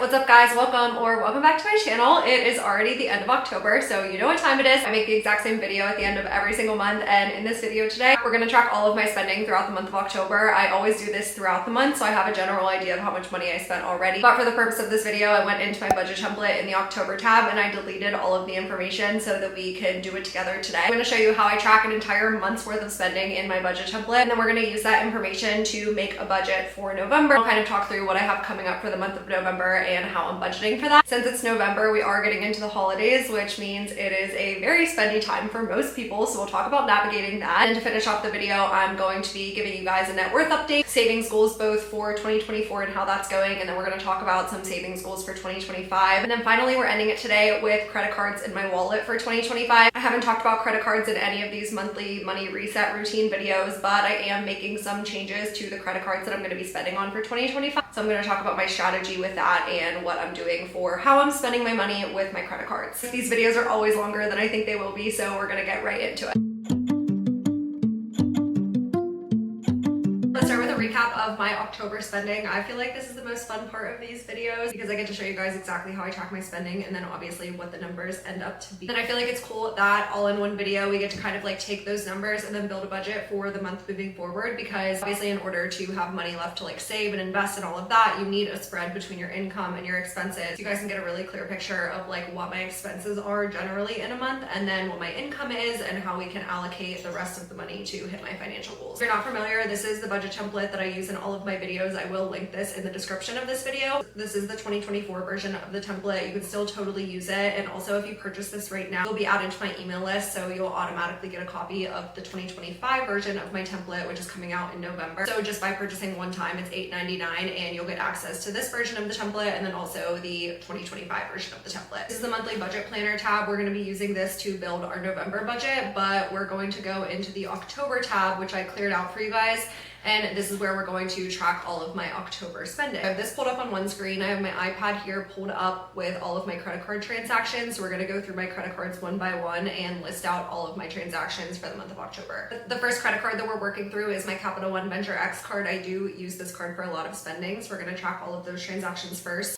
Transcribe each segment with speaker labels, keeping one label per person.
Speaker 1: What's up guys? Welcome back to my channel. It is already the end of October, so you know what time it is. I make the exact same video at the end of every single month, and in this video today, we're gonna track all of my spending throughout the month of October. I always do this throughout the month, so I have a general idea of how much money I spent already. But for the purpose of this video, I went into my budget template in the October tab and I deleted all of the information so that we can do it together today. I'm gonna show you how I track an entire month's worth of spending in my budget template, and then we're gonna use that information to make a budget for November. I'll kind of talk through what I have coming up for the month of November and how I'm budgeting for that. Since it's November, we are getting into the holidays, which means it is a very spendy time for most people, so we'll talk about navigating that. And to finish off the video, I'm going to be giving you guys a net worth update, savings goals both for 2024 and how that's going, and then we're going to talk about some savings goals for 2025. And then finally, we're ending it today with credit cards in my wallet for 2025. I haven't talked about credit cards in any of these monthly money reset routine videos, but I am making some changes to the credit cards that I'm going to be spending on for 2025. So I'm going to talk about my strategy with that and what I'm doing for how I'm spending my money with my credit cards. These videos are always longer than I think they will be, so we're going to get right into it. Let's start with a recap of my October spending. I feel like this is the most fun part of these videos because I get to show you guys exactly how I track my spending and then obviously what the numbers end up to be. And I feel like it's cool that all in one video we get to kind of like take those numbers and then build a budget for the month moving forward, because obviously in order to have money left to like save and invest and all of that, you need a spread between your income and your expenses. You guys can get a really clear picture of like what my expenses are generally in a month and then what my income is and how we can allocate the rest of the money to hit my financial goals. If you're not familiar, this is the budget template that I use in all of my videos. I will link this in the description of this video. This is the 2024 version of the template. You can still totally use it. And also if you purchase this right now, you'll be added to my email list. So you'll automatically get a copy of the 2025 version of my template, which is coming out in November. So just by purchasing one time, it's $8.99 and you'll get access to this version of the template and then also the 2025 version of the template. This is the monthly budget planner tab. We're going to be using this to build our November budget, but we're going to go into the October tab, which I cleared out for you guys. And this is where we're going to track all of my October spending. I have this pulled up on one screen. I have my iPad here pulled up with all of my credit card transactions. So we're gonna go through my credit cards one by one and list out all of my transactions for the month of October. The first credit card that we're working through is my Capital One Venture X card. I do use this card for a lot of spending, so we're gonna track all of those transactions first.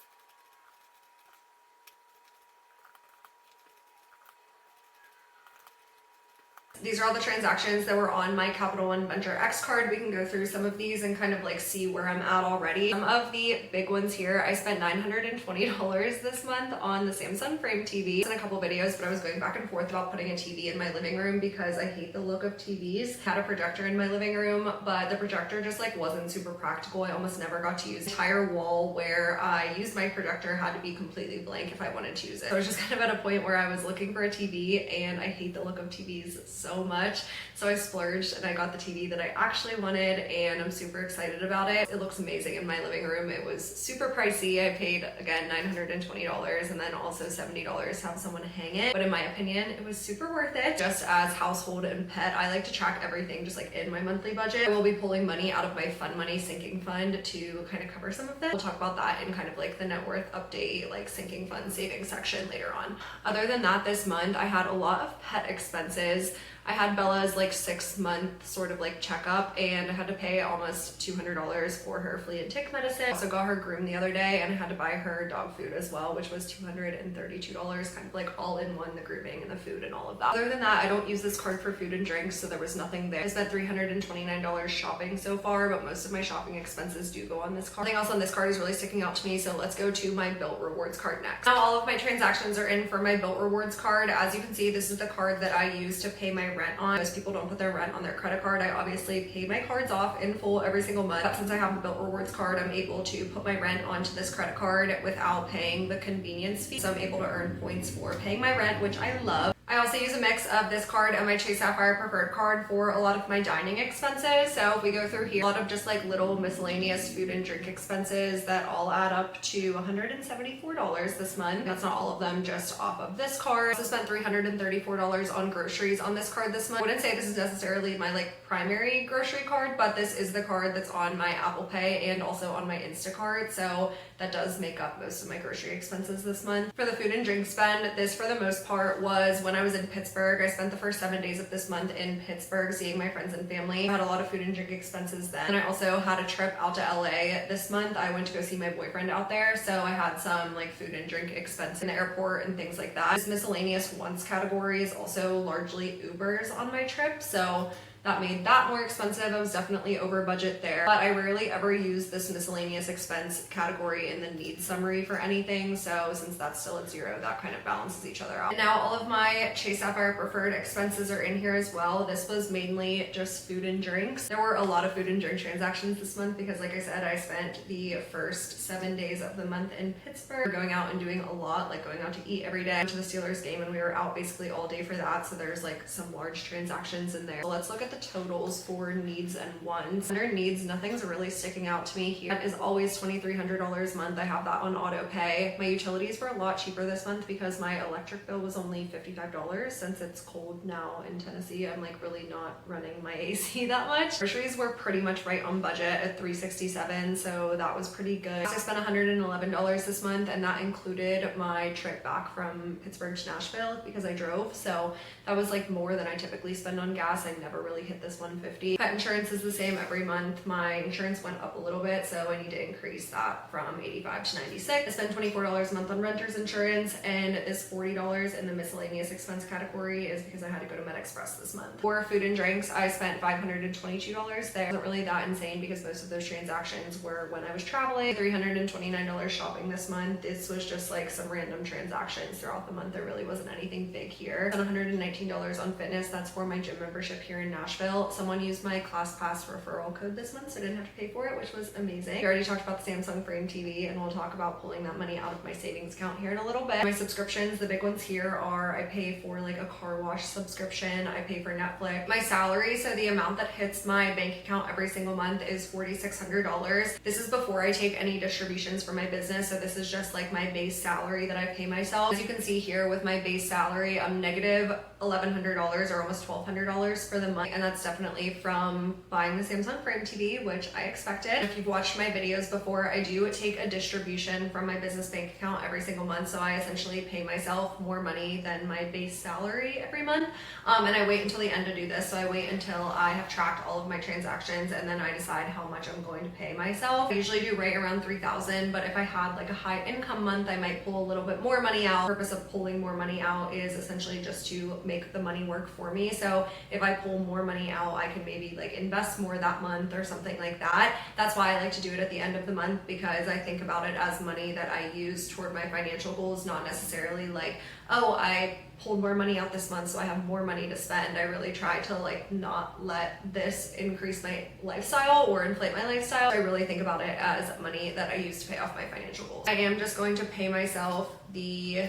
Speaker 1: These are all the transactions that were on my Capital One Venture X card. We can go through some of these and kind of like see where I'm at already. Some of the big ones here, I spent $920 this month on the Samsung Frame TV. In a couple videos, but I was going back and forth about putting a TV in my living room because I hate the look of TVs. I had a projector in my living room, but the projector just like wasn't super practical. I almost never got to use the entire wall where I used my projector had to be completely blank if I wanted to use it. So I was just kind of at a point where I was looking for a TV and I hate the look of TVs so much. So I splurged and I got the TV that I actually wanted and I'm super excited about it. It looks amazing in my living room. It was super pricey. I paid again $920 and then also $70 to have someone hang it. But in my opinion, it was super worth it. Just as household and pet, I like to track everything just like in my monthly budget. I will be pulling money out of my fun money sinking fund to kind of cover some of this. We'll talk about that in kind of like the net worth update, like sinking fund savings section later on. Other than that, this month I had a lot of pet expenses. I had Bella's like 6-month sort of like checkup and I had to pay almost $200 for her flea and tick medicine. I also got her groomed the other day and I had to buy her dog food as well, which was $232, kind of like all in one, the grooming and the food and all of that. Other than that, I don't use this card for food and drinks, so there was nothing there. I spent $329 shopping so far, but most of my shopping expenses do go on this card. Nothing else on this card is really sticking out to me, so let's go to my Built Rewards card next. Now all of my transactions are in for my Built Rewards card. As you can see, this is the card that I use to pay my rent on. Most people don't put their rent on their credit card. I obviously pay my cards off in full every single month. But since I have the Built Rewards card, I'm able to put my rent onto this credit card without paying the convenience fee. So I'm able to earn points for paying my rent, which I love. I also use a mix of this card and my Chase Sapphire Preferred card for a lot of my dining expenses. So if we go through here, a lot of just like little miscellaneous food and drink expenses that all add up to $174 this month. That's not all of them, just off of this card. I also spent $334 on groceries on this card this month. I wouldn't say this is necessarily my like primary grocery card, but this is the card that's on my Apple Pay and also on my Instacart. So that does make up most of my grocery expenses this month. For the food and drink spend, this for the most part was when I was in Pittsburgh. I spent the first 7 days of this month in Pittsburgh seeing my friends and family. I had a lot of food and drink expenses then. And I also had a trip out to LA this month. I went to go see my boyfriend out there, so I had some like food and drink expense in the airport and things like that. This miscellaneous wants category is also largely Ubers on my trip, so that made that more expensive. I was definitely over budget there, but I rarely ever use this miscellaneous expense category in the needs summary for anything, so since that's still at 0, that kind of balances each other out. And now all of my Chase Sapphire Preferred expenses are in here as well. This was mainly just food and drinks. There were a lot of food and drink transactions this month because, like I said, I spent the first 7 days of the month in Pittsburgh going out and doing a lot, like going out to eat every day. I went to the Steelers game and we were out basically all day for that, so there's like some large transactions in there. So let's look at the totals for needs and wants. Under needs, nothing's really sticking out to me here. That is always $2,300 a month. I have that on auto pay. My utilities were a lot cheaper this month because my electric bill was only $55. Since it's cold now in Tennessee, I'm like really not running my AC that much. Groceries were pretty much right on budget at $367, so that was pretty good. I spent $111 this month, and that included my trip back from Pittsburgh to Nashville because I drove, so that was like more than I typically spend on gas. I never really hit this $150. Pet insurance is the same every month. My insurance went up a little bit, so I need to increase that from $85 to $96. I spend $24 a month on renter's insurance, and this $40 in the miscellaneous expense category is because I had to go to MedExpress this month. For food and drinks, I spent $522 there. It wasn't really that insane because most of those transactions were when I was traveling. $329 shopping this month. This was just like some random transactions throughout the month. There really wasn't anything big here. I spent $119 on fitness. That's for my gym membership here in Nashville. Someone used my ClassPass referral code this month, so I didn't have to pay for it, which was amazing. We already talked about the Samsung Frame TV, and we'll talk about pulling that money out of my savings account here in a little bit. My subscriptions, the big ones here are I pay for like a car wash subscription, I pay for Netflix. My salary, so the amount that hits my bank account every single month is $4,600. This is before I take any distributions from my business, so this is just like my base salary that I pay myself. As you can see here with my base salary, I'm negative $1,100 or almost $1,200 for the month, and that's definitely from buying the Samsung Frame TV, which I expected. If you've watched my videos before, I do take a distribution from my business bank account every single month, so I essentially pay myself more money than my base salary every month, and I wait until the end to do this. So I wait until I have tracked all of my transactions, and then I decide how much I'm going to pay myself. I usually do right around $3,000, but if I had like a high income month, I might pull a little bit more money out. The purpose of pulling more money out is essentially just to make the money work for me. So if I pull more money out, I can maybe like invest more that month or something like that. That's why I like to do it at the end of the month, because I think about it as money that I use toward my financial goals, not necessarily like, oh, I pulled more money out this month so I have more money to spend. I really try to like not let this increase my lifestyle or inflate my lifestyle. I really think about it as money that I use to pay off my financial goals. I am just going to pay myself the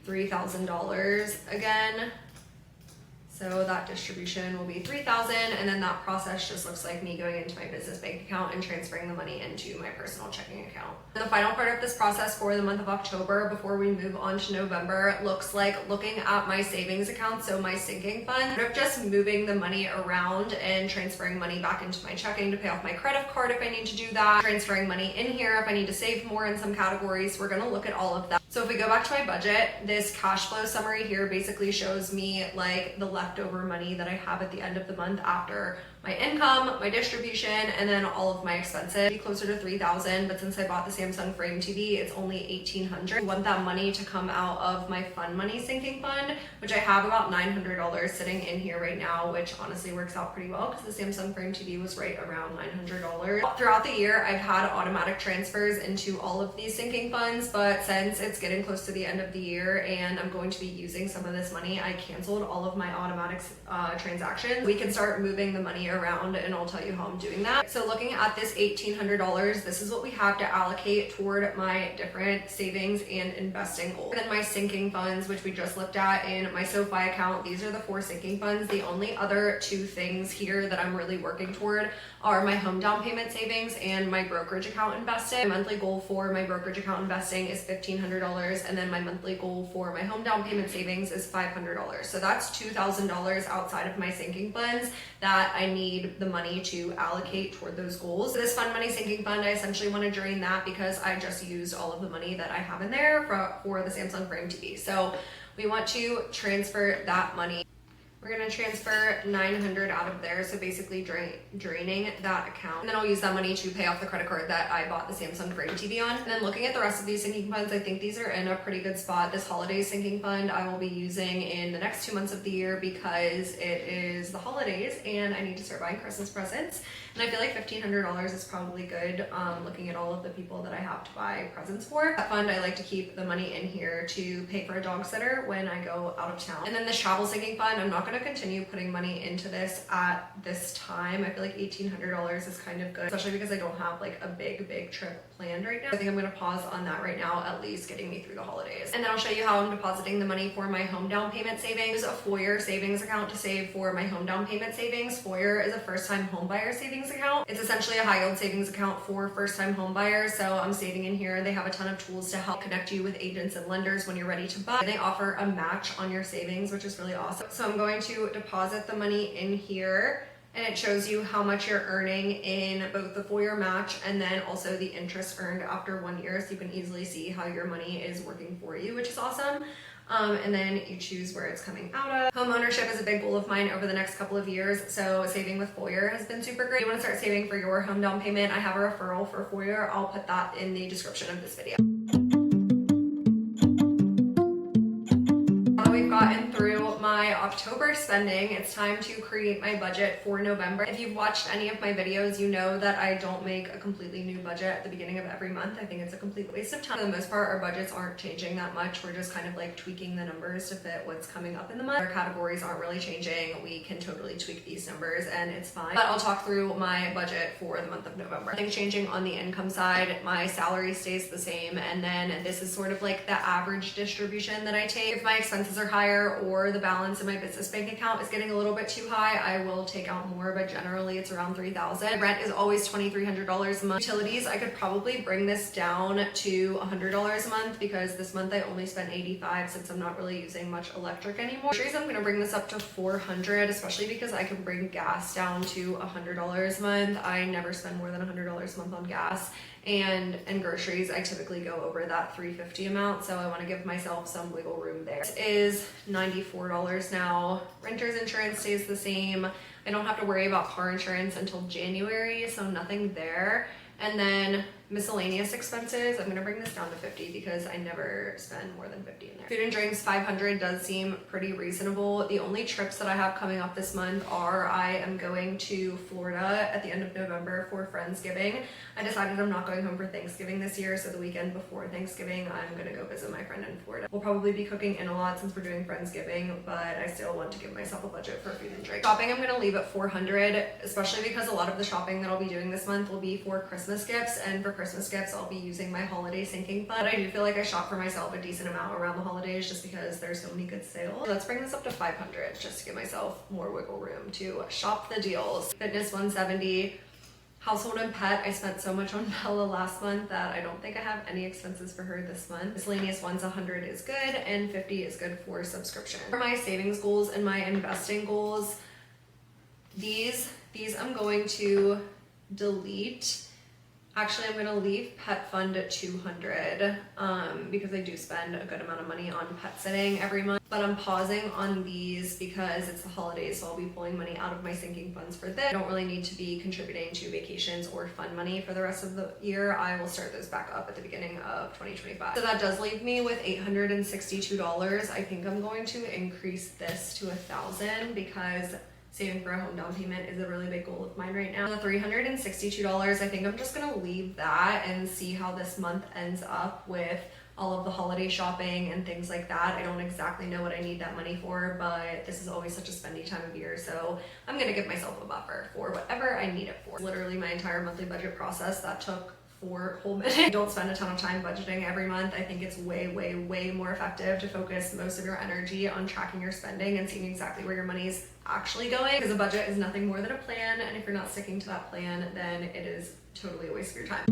Speaker 1: $3,000 again. So that distribution will be $3,000, and then that process just looks like me going into my business bank account and transferring the money into my personal checking account. And the final part of this process for the month of October, before we move on to November, looks like looking at my savings account, so my sinking fund, instead of just moving the money around and transferring money back into my checking to pay off my credit card if I need to do that, transferring money in here if I need to save more in some categories. We're gonna look at all of that. So if we go back to my budget, this cash flow summary here basically shows me like the leftover money that I have at the end of the month after my income, my distribution, and then all of my expenses. It'd be closer to $3,000, but since I bought the Samsung Frame TV, it's only $1,800. I want that money to come out of my fun money sinking fund, which I have about $900 sitting in here right now, which honestly works out pretty well because the Samsung Frame TV was right around $900. Throughout the year, I've had automatic transfers into all of these sinking funds, but since it's getting close to the end of the year and I'm going to be using some of this money, I canceled all of my automatic transactions. We can start moving the money around, and I'll tell you how I'm doing that. So looking at this $1,800, this is what we have to allocate toward my different savings and investing goals. Then my sinking funds, which we just looked at in my SoFi account, these are the 4 sinking funds. The only other 2 things here that I'm really working toward are my home down payment savings and my brokerage account investing. My monthly goal for my brokerage account investing is $1,500, and then my monthly goal for my home down payment savings is $500. So that's $2,000 outside of my sinking funds that I need need the money to allocate toward those goals. This fund money sinking fund, I essentially want to drain that because I just used all of the money that I have in there for the Samsung Frame TV. So we want to transfer that money. We're gonna transfer $900 out of there, so basically draining that account. And then I'll use that money to pay off the credit card that I bought the Samsung Frame TV on. And then looking at the rest of these sinking funds, I think these are in a pretty good spot. This holiday sinking fund I will be using in the next 2 months of the year because it is the holidays and I need to start buying Christmas presents. And I feel like $1,500 is probably good, looking at all of the people that I have to buy presents for. That fund, I like to keep the money in here to pay for a dog sitter when I go out of town. And then this travel sinking fund, I'm not gonna continue putting money into this at this time. I feel like $1,800 is kind of good, especially because I don't have like a big trip planned right now. I think I'm gonna pause on that right now, at least getting me through the holidays. And then I'll show you how I'm depositing the money for my home down payment savings. A Foyer savings account to save for my home down payment savings. Foyer is a first-time home buyer savings account. It's essentially a high yield savings account for first-time home buyers. So I'm saving in here. They have a ton of tools to help connect you with agents and lenders when you're ready to buy. They offer a match on your savings, which is really awesome. So I'm going to deposit the money in here, and it shows you how much you're earning in both the Foyer match and then also the interest earned after 1 year. So you can easily see how your money is working for you, which is awesome. And then you choose where it's coming out of. Home ownership is a big goal of mine over the next couple of years, so saving with Foyer has been super great. If you want to start saving for your home down payment, I have a referral for Foyer. I'll put that in the description of this video. We've gotten through my October spending. It's time to create my budget for November. If you've watched any of my videos, you know that I don't make a completely new budget at the beginning of every month. I think it's a complete waste of time. For the most part, our budgets aren't changing that much. We're just kind of like tweaking the numbers to fit what's coming up in the month. Our categories aren't really changing. We can totally tweak these numbers and it's fine. But I'll talk through my budget for the month of November. Nothing changing on the income side. My salary stays the same, and then this is sort of like the average distribution that I take. If my expenses are higher or the balance in my business bank account is getting a little bit too high, I will take out more, but generally it's around $3,000. Rent is always $2,300 a month. Utilities, I could probably bring this down to $100 a month because this month I only spent $85 since I'm not really using much electric anymore. Groceries, I'm gonna bring this up to $400, especially because I can bring gas down to $100 a month. I never spend more than $100 a month on gas. And groceries, I typically go over that $350 amount, so I want to give myself some wiggle room there. This is $94 now. Renter's insurance stays the same. I don't have to worry about car insurance until January, so nothing there. And then miscellaneous expenses, I'm gonna bring this down to $50 because I never spend more than $50 in there. Food and drinks, $500 does seem pretty reasonable. The only trips that I have coming up this month are I am going to Florida at the end of November for Friendsgiving. I decided I'm not going home for Thanksgiving this year, so the weekend before Thanksgiving, I'm gonna go visit my friend in Florida. We'll probably be cooking in a lot since we're doing Friendsgiving, but I still want to give myself a budget for food and drink. Shopping, I'm gonna leave at $400, especially because a lot of the shopping that I'll be doing this month will be for Christmas gifts, and for Christmas gifts, I'll be using my holiday sinking fund. I do feel like I shop for myself a decent amount around the holidays just because there's so many good sales. Let's bring this up to $500 just to give myself more wiggle room to shop the deals. Fitness, $170. Household and pet, I spent so much on Bella last month that I don't think I have any expenses for her this month. Miscellaneous ones, $100 is good, and $50 is good for subscription. For my savings goals and my investing goals, these I'm going to delete. Actually, I'm gonna leave pet fund at $200 because I do spend a good amount of money on pet sitting every month. But I'm pausing on these because it's the holidays, so I'll be pulling money out of my sinking funds for this. I don't really need to be contributing to vacations or fund money for the rest of the year. I will start those back up at the beginning of 2025. So that does leave me with $862. I think I'm going to increase this to $1,000 because saving for a home down payment is a really big goal of mine right now. The $362, I think I'm just gonna leave that and see how this month ends up with all of the holiday shopping and things like that. I don't exactly know what I need that money for, but this is always such a spendy time of year, so I'm gonna give myself a buffer for whatever I need it for. Literally my entire monthly budget process, that took 4 whole minutes. Don't spend a ton of time budgeting every month. I think it's way more effective to focus most of your energy on tracking your spending and seeing exactly where your money's actually going, because a budget is nothing more than a plan, and if you're not sticking to that plan, then it is totally a waste of your time.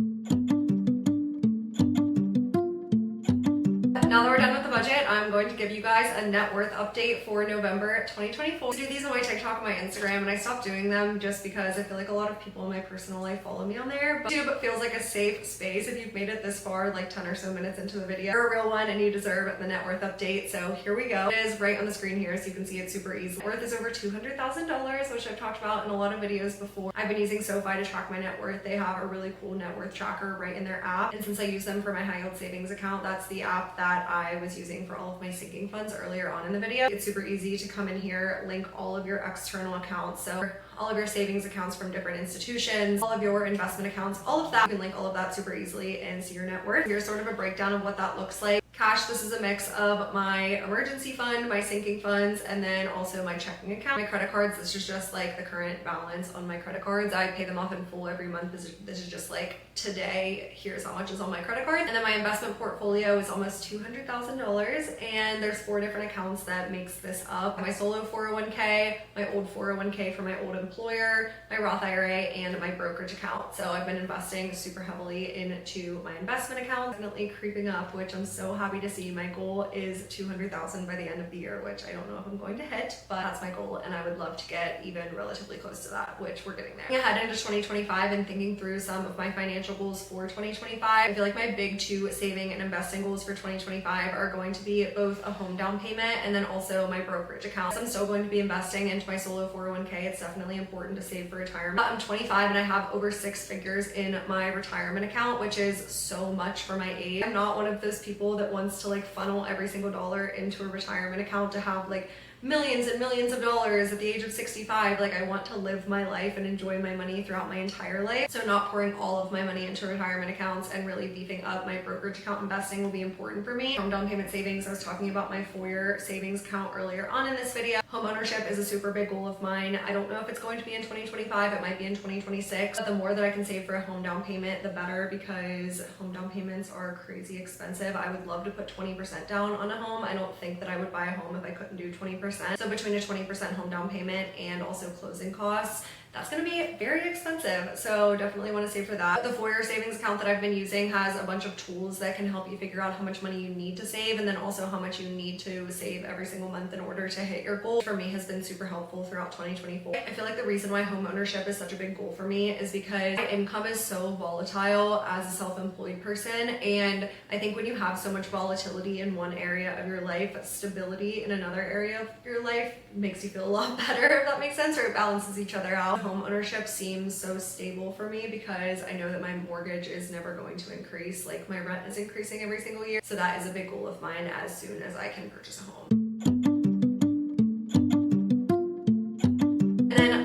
Speaker 1: Now that we're done with the budget, I'm going to give you guys a net worth update for November 2024. I do these on my TikTok and my Instagram, and I stopped doing them just because I feel like a lot of people in my personal life follow me on there. But YouTube feels like a safe space if you've made it this far, like 10 or so minutes into the video. You're a real one and you deserve the net worth update. So here we go. It is right on the screen here, so you can see it super easy. Net worth is over $200,000, which I've talked about in a lot of videos before. I've been using SoFi to track my net worth. They have a really cool net worth tracker right in their app. And since I use them for my high yield savings account, that's the app that I was using for all of my sinking funds earlier on in the video. It's super easy to come in here, link all of your external accounts. So all of your savings accounts from different institutions, all of your investment accounts, all of that. You can link all of that super easily and see your net worth. Here's sort of a breakdown of what that looks like. Cash, this is a mix of my emergency fund, my sinking funds, and then also my checking account. My credit cards, this is just like the current balance on my credit cards. I pay them off in full every month. This is just like today, here's how much is on my credit card. And then my investment portfolio is almost $200,000, and there's 4 different accounts that makes this up. My solo 401k, my old 401k for my old employer, my Roth IRA, and my brokerage account. So I've been investing super heavily into my investment account, definitely creeping up, which I'm so happy to see. My goal is $200,000 by the end of the year, which I don't know if I'm going to hit, but that's my goal, and I would love to get even relatively close to that, which we're getting there. Ahead into 2025 and thinking through some of my financial goals for 2025, I feel like my big 2 saving and investing goals for 2025 are going to be both a home down payment and then also my brokerage account. I'm still going to be investing into my solo 401k. It's definitely important to save for retirement. I'm 25 and I have over 6 figures in my retirement account, which is so much for my age. I'm not one of those people that wants to like funnel every single dollar into a retirement account to have like millions and millions of dollars at the age of 65. Like, I want to live my life and enjoy my money throughout my entire life. So not pouring all of my money into retirement accounts and really beefing up my brokerage account investing will be important for me. Home down payment savings, I was talking about my 4-year savings account earlier on in this video. Home ownership is a super big goal of mine. I don't know if it's going to be in 2025, it might be in 2026, but the more that I can save for a home down payment, the better, because home down payments are crazy expensive. I would love to put 20% down on a home. I don't think that I would buy a home if I couldn't do 20%. So between a 20% home down payment and also closing costs, that's going to be very expensive. So definitely want to save for that. The 4-year savings account that I've been using has a bunch of tools that can help you figure out how much money you need to save, and then also how much you need to save every single month in order to hit your goal. For me, has been super helpful throughout 2024. I feel like the reason why home ownership is such a big goal for me is because my income is so volatile as a self-employed person, and I think when you have so much volatility in one area of your life, stability in another area of your life makes you feel a lot better, if that makes sense, or it balances each other out. Home ownership seems so stable for me because I know that my mortgage is never going to increase. Like, my rent is increasing every single year. So that is a big goal of mine as soon as I can purchase a home.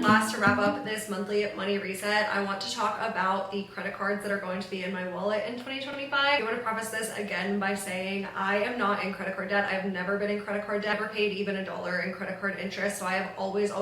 Speaker 1: Last, to wrap up this monthly money reset, I want to talk about the credit cards that are going to be in my wallet in 2025. I want to preface this again by saying I am not in credit card debt. I've never been in credit card debt, never paid even $1 in credit card interest. So I have always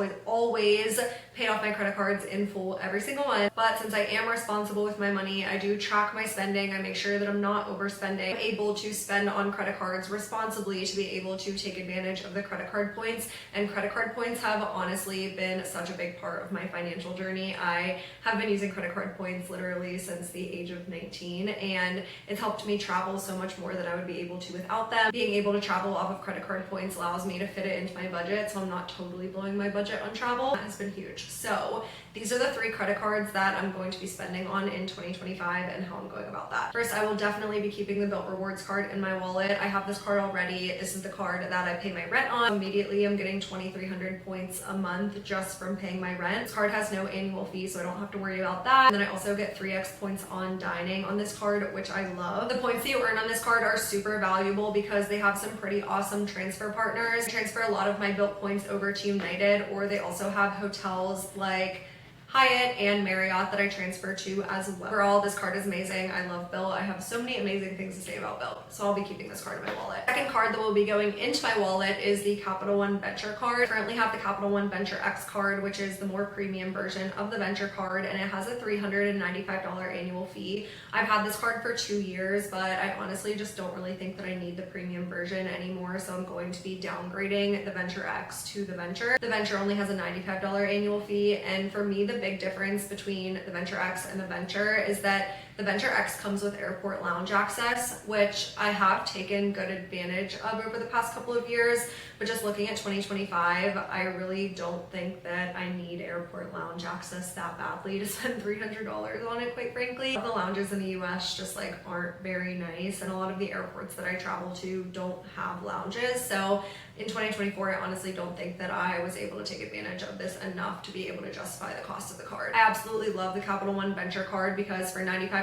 Speaker 1: paid off my credit cards in full every single month. But since I am responsible with my money, I do track my spending. I make sure that I'm not overspending. I'm able to spend on credit cards responsibly to be able to take advantage of the credit card points. And credit card points have honestly been such a big part of my financial journey. I have been using credit card points literally since the age of 19, and it's helped me travel so much more than I would be able to without them. Being able to travel off of credit card points allows me to fit it into my budget, so I'm not totally blowing my budget on travel. That has been huge. So these are the 3 credit cards that I'm going to be spending on in 2025 and how I'm going about that. First, I will definitely be keeping the Built Rewards card in my wallet. I have this card already. This is the card that I pay my rent on. Immediately, I'm getting 2,300 points a month just from paying my rent. This card has no annual fee, so I don't have to worry about that. And then I also get 3x points on dining on this card, which I love. The points that you earn on this card are super valuable because they have some pretty awesome transfer partners. I transfer a lot of my Built points over to United, or they also have hotels like Hyatt and Marriott that I transfer to as well. Overall, this card is amazing. I love Built. I have so many amazing things to say about Built, so I'll be keeping this card in my wallet. Second card that will be going into my wallet is the Capital One Venture card. I currently have the Capital One Venture X card, which is the more premium version of the Venture card, and it has a $395 annual fee. I've had this card for 2 years, but I honestly just don't really think that I need the premium version anymore, so I'm going to be downgrading the Venture X to the Venture. The Venture only has a $95 annual fee, and for me, the big difference between the Venture X and the Venture is that The Venture X comes with airport lounge access, which I have taken good advantage of over the past couple of years, but just looking at 2025, I really don't think that I need airport lounge access that badly to spend $300 on it, quite frankly. The lounges in the US just like aren't very nice, and a lot of the airports that I travel to don't have lounges. So in 2024, I honestly don't think that I was able to take advantage of this enough to be able to justify the cost of the card. I absolutely love the Capital One Venture card because for $95,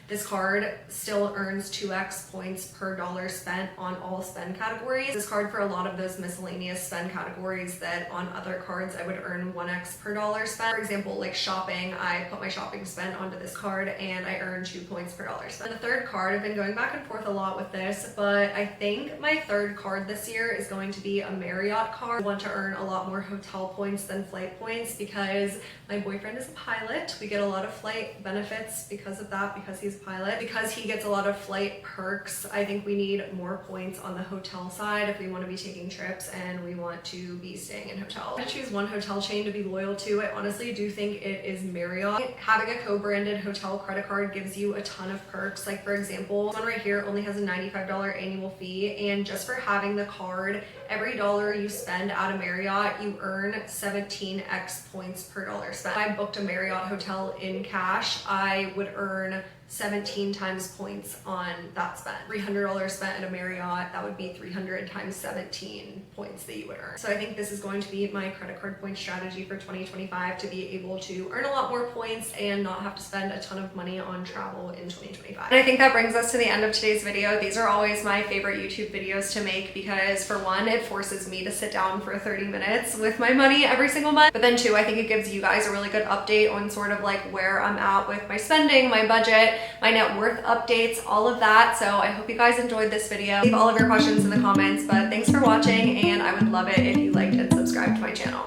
Speaker 1: this card still earns 2x points per dollar spent on all spend categories. This card for a lot of those miscellaneous spend categories that on other cards I would earn 1x per dollar spent. For example, like shopping, I put my shopping spend onto this card and I earn 2 points per dollar spent. And the third card, I've been going back and forth a lot with this, but I think my third card this year is going to be a Marriott card. I want to earn a lot more hotel points than flight points because my boyfriend is a pilot. We get a lot of flight benefits because of that, because he's a pilot. Because he gets a lot of flight perks, I think we need more points on the hotel side if we want to be taking trips and we want to be staying in hotels. I choose one hotel chain to be loyal to. I honestly do think it is Marriott. Having a co-branded hotel credit card gives you a ton of perks. Like for example, this one right here only has a $95 annual fee, and just for having the card, every dollar you spend at a Marriott, you earn 17x points per dollar spent. If I booked a Marriott hotel in cash, I would earn 17 times points on that spend. $300 spent at a Marriott, that would be 300 times 17 points that you would earn. So I think this is going to be my credit card point strategy for 2025, to be able to earn a lot more points and not have to spend a ton of money on travel in 2025. And I think that brings us to the end of today's video. These are always my favorite YouTube videos to make because for one, it forces me to sit down for 30 minutes with my money every single month. But then two, I think it gives you guys a really good update on sort of like where I'm at with my spending, my budget, my net worth updates, all of that. So I hope you guys enjoyed this video. Leave all of your questions in the comments, but thanks for watching, and I would love it if you liked and subscribed to my channel.